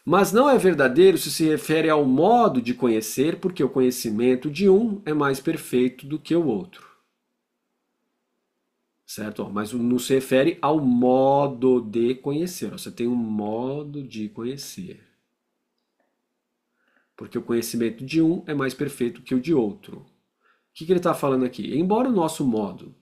Mas não é verdadeiro se refere ao modo de conhecer, porque o conhecimento de um é mais perfeito do que o outro. Certo? Mas não se refere ao modo de conhecer. Você tem um modo de conhecer. Porque o conhecimento de um é mais perfeito que o de outro. O que ele está falando aqui? Embora o nosso modo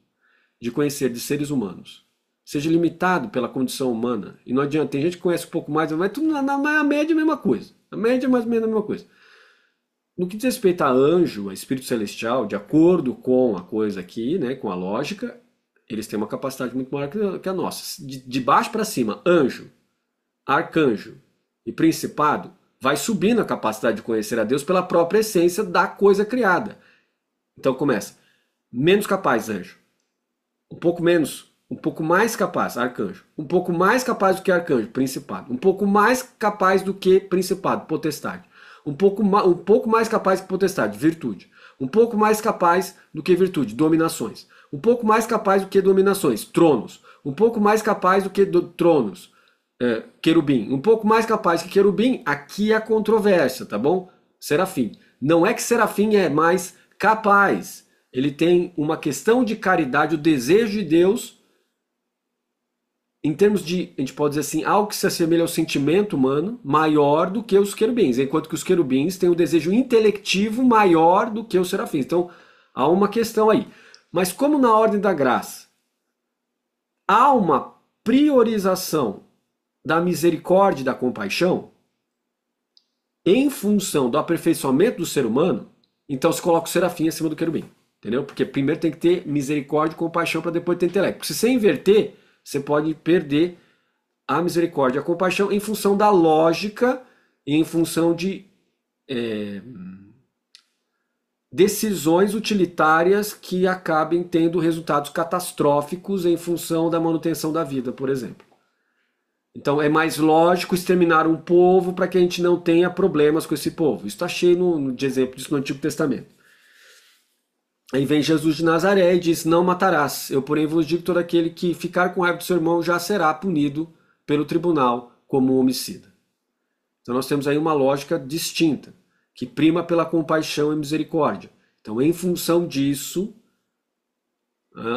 de conhecer de seres humanos seja limitado pela condição humana, e não adianta, tem gente que conhece um pouco mais, mas tudo na média é a mesma coisa. A média é mais ou menos a mesma coisa. No que diz respeito a anjo, a espírito celestial, de acordo com a coisa aqui, né, com a lógica, eles têm uma capacidade muito maior que a nossa. De baixo para cima, anjo, arcanjo e principado vai subindo a capacidade de conhecer a Deus pela própria essência da coisa criada. Então começa, menos capaz, anjo. Um pouco menos, um pouco mais capaz, arcanjo. Um pouco mais capaz do que arcanjo, principado. Um pouco mais capaz do que principado, potestade. Um pouco mais capaz que potestade, virtude. Um pouco mais capaz do que virtude, dominações. Um pouco mais capaz do que dominações, tronos. Um pouco mais capaz do que tronos, querubim. Um pouco mais capaz que querubim, aqui é a controvérsia, tá bom? Serafim. Não é que serafim é mais capaz. Ele tem uma questão de caridade, o desejo de Deus, em termos de, a gente pode dizer assim, algo que se assemelha ao sentimento humano, maior do que os querubins, enquanto que os querubins têm o desejo intelectivo maior do que os serafins. Então, há uma questão aí. Mas como na ordem da graça há uma priorização da misericórdia e da compaixão, em função do aperfeiçoamento do ser humano, então se coloca o serafim acima do querubim. Entendeu? Porque primeiro tem que ter misericórdia e compaixão para depois ter intelecto. Porque se você inverter, você pode perder a misericórdia e a compaixão em função da lógica e em função de decisões utilitárias que acabem tendo resultados catastróficos em função da manutenção da vida, por exemplo. Então é mais lógico exterminar um povo para que a gente não tenha problemas com esse povo. Isso está cheio de exemplo disso no Antigo Testamento. Aí vem Jesus de Nazaré e diz, não matarás. Eu, porém, vos digo que todo aquele que ficar com raiva do seu irmão já será punido pelo tribunal como homicida. Então nós temos aí uma lógica distinta, que prima pela compaixão e misericórdia. Então, em função disso,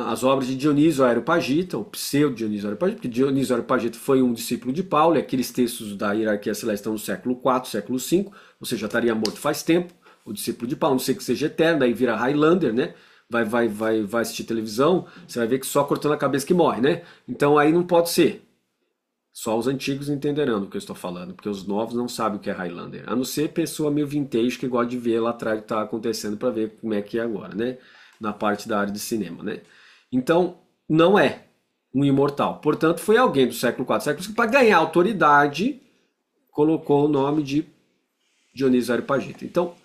as obras de Dionísio Areopagita, o pseudo-Dionísio Areopagita, porque Dionísio Areopagita foi um discípulo de Paulo, e aqueles textos da hierarquia celeste estão no século IV, século V, ou seja, já estaria morto faz tempo, o discípulo de Paulo, não sei que seja eterno, daí vira Highlander, né? Vai assistir televisão, você vai ver que só cortando a cabeça que morre, né? Então aí não pode ser. Só os antigos entenderão do que eu estou falando, porque os novos não sabem o que é Highlander. A não ser pessoa meio vintage que gosta de ver lá atrás o que está acontecendo para ver como é que é agora, né? Na parte da área de cinema, né? Então, não é um imortal. Portanto, foi alguém do século IV, século V, para ganhar autoridade, colocou o nome de Dionísio Areopagita. Então,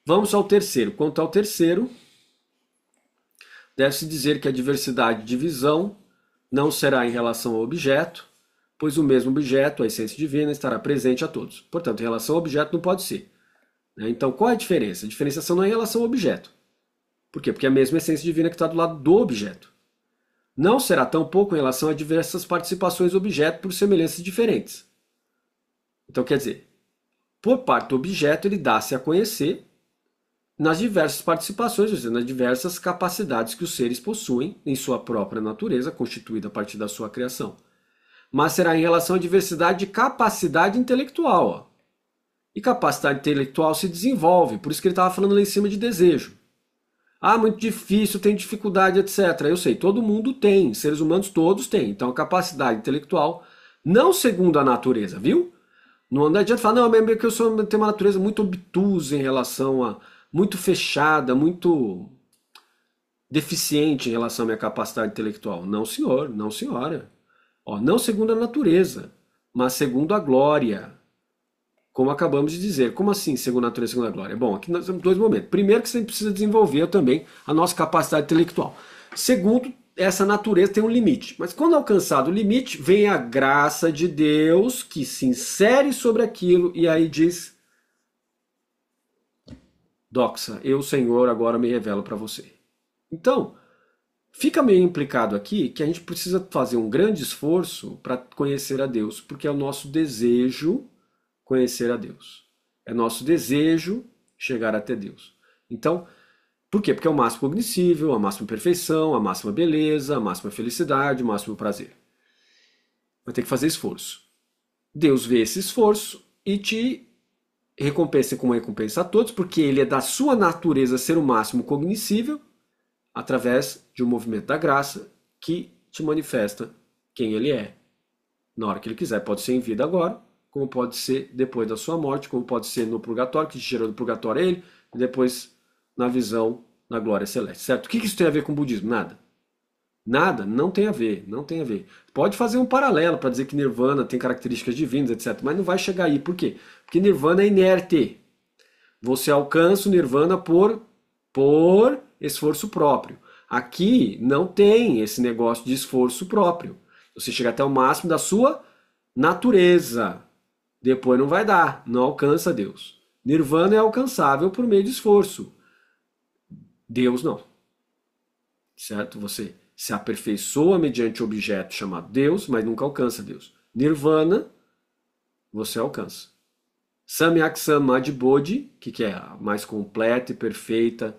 vamos ao terceiro. Quanto ao terceiro, deve-se dizer que a diversidade de visão não será em relação ao objeto, pois o mesmo objeto, a essência divina, estará presente a todos. Portanto, em relação ao objeto não pode ser. Então, qual é a diferença? A diferenciação não é em relação ao objeto. Por quê? Porque é a mesma essência divina que está do lado do objeto. Não será tampouco em relação a diversas participações do objeto por semelhanças diferentes. Então, quer dizer, por parte do objeto, ele dá-se a conhecer nas diversas participações, ou seja, nas diversas capacidades que os seres possuem em sua própria natureza, constituída a partir da sua criação. Mas será em relação à diversidade de capacidade intelectual. Ó. E capacidade intelectual se desenvolve, por isso que ele estava falando lá em cima de desejo. Ah, muito difícil, tem dificuldade, etc. Eu sei, todo mundo tem, seres humanos todos têm. Então a capacidade intelectual, não segundo a natureza, viu? Não adianta falar, não, é que eu tenho uma natureza muito obtusa em relação a... muito fechada, muito deficiente em relação à minha capacidade intelectual. Não, senhor, não, senhora. Ó, não segundo a natureza, mas segundo a glória. Como acabamos de dizer. Como assim, segundo a natureza, segundo a glória? Bom, aqui nós temos dois momentos. Primeiro, que você precisa desenvolver também a nossa capacidade intelectual. Segundo, essa natureza tem um limite. Mas quando alcançado o limite, vem a graça de Deus que se insere sobre aquilo e aí diz: Doxa, eu, Senhor, agora me revelo para você. Então, fica meio implicado aqui que a gente precisa fazer um grande esforço para conhecer a Deus, porque é o nosso desejo conhecer a Deus. É nosso desejo chegar até Deus. Então, por quê? Porque é o máximo cognoscível, a máxima perfeição, a máxima beleza, a máxima felicidade, o máximo prazer. Vai ter que fazer esforço. Deus vê esse esforço e te recompensa como recompensa a todos, porque ele é da sua natureza ser o máximo cognoscível, através de um movimento da graça que te manifesta quem ele é. Na hora que ele quiser, pode ser em vida agora, como pode ser depois da sua morte, como pode ser no purgatório, que te gerou do purgatório é ele, e depois na visão na glória celeste, certo? O que isso tem a ver com o budismo? Nada. Nada, não tem a ver, não tem a ver. Pode fazer um paralelo para dizer que Nirvana tem características divinas, etc. Mas não vai chegar aí. Por quê? Porque Nirvana é inerte. Você alcança o Nirvana por esforço próprio. Aqui não tem esse negócio de esforço próprio. Você chega até o máximo da sua natureza. Depois não vai dar, não alcança Deus. Nirvana é alcançável por meio de esforço. Deus não. Certo? Você se aperfeiçoa mediante o objeto chamado Deus, mas nunca alcança Deus. Nirvana, você alcança. Samyak Samadhi, que é a mais completa e perfeita,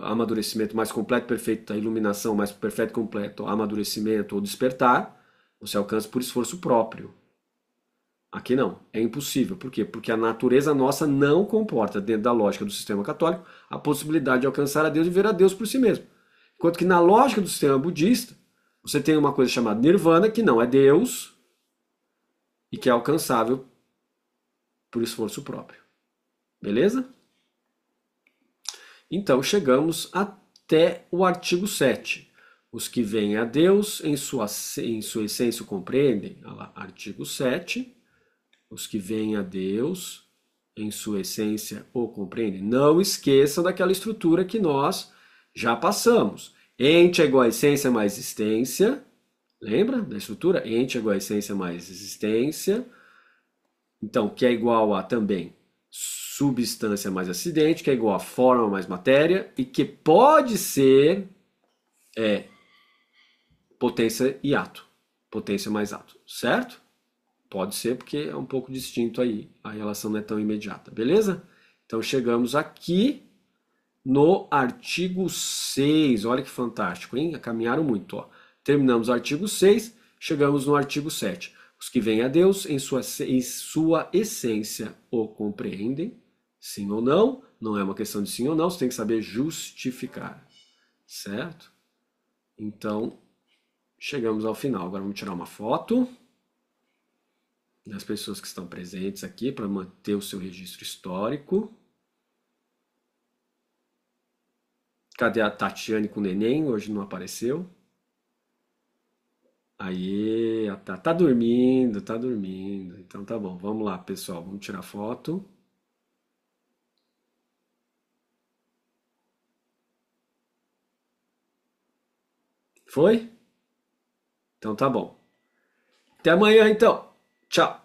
amadurecimento mais completo e perfeito, a iluminação mais perfeita e completo, amadurecimento ou despertar, você alcança por esforço próprio. Aqui não, é impossível. Por quê? Porque a natureza nossa não comporta, dentro da lógica do sistema católico, a possibilidade de alcançar a Deus e ver a Deus por si mesmo. Enquanto que na lógica do sistema budista, você tem uma coisa chamada Nirvana, que não é Deus e que é alcançável por esforço próprio. Beleza? Então chegamos até o artigo 7. Os que veem a Deus em sua essência o compreendem. Olha lá, artigo 7. Os que veem a Deus em sua essência o compreendem. Não esqueçam daquela estrutura que nós já passamos. Ente é igual a essência mais existência. Lembra da estrutura? Ente é igual a essência mais existência. Então, que é igual a também substância mais acidente, que é igual a forma mais matéria, e que pode ser potência e ato. Potência mais ato, certo? Pode ser porque é um pouco distinto aí, a relação não é tão imediata, beleza? Então chegamos aqui no artigo 6, olha que fantástico, hein? Caminharam muito, ó. Terminamos o artigo 6, chegamos no artigo 7. Os que veem a Deus em sua essência o compreendem, sim ou não, não é uma questão de sim ou não, você tem que saber justificar, certo? Então, chegamos ao final. Agora vamos tirar uma foto das pessoas que estão presentes aqui para manter o seu registro histórico. Cadê a Tatiane com o neném? Hoje não apareceu. Aí, tá dormindo, tá dormindo. Então tá bom, vamos lá, pessoal, vamos tirar foto. Foi? Então tá bom. Até amanhã então. Tchau.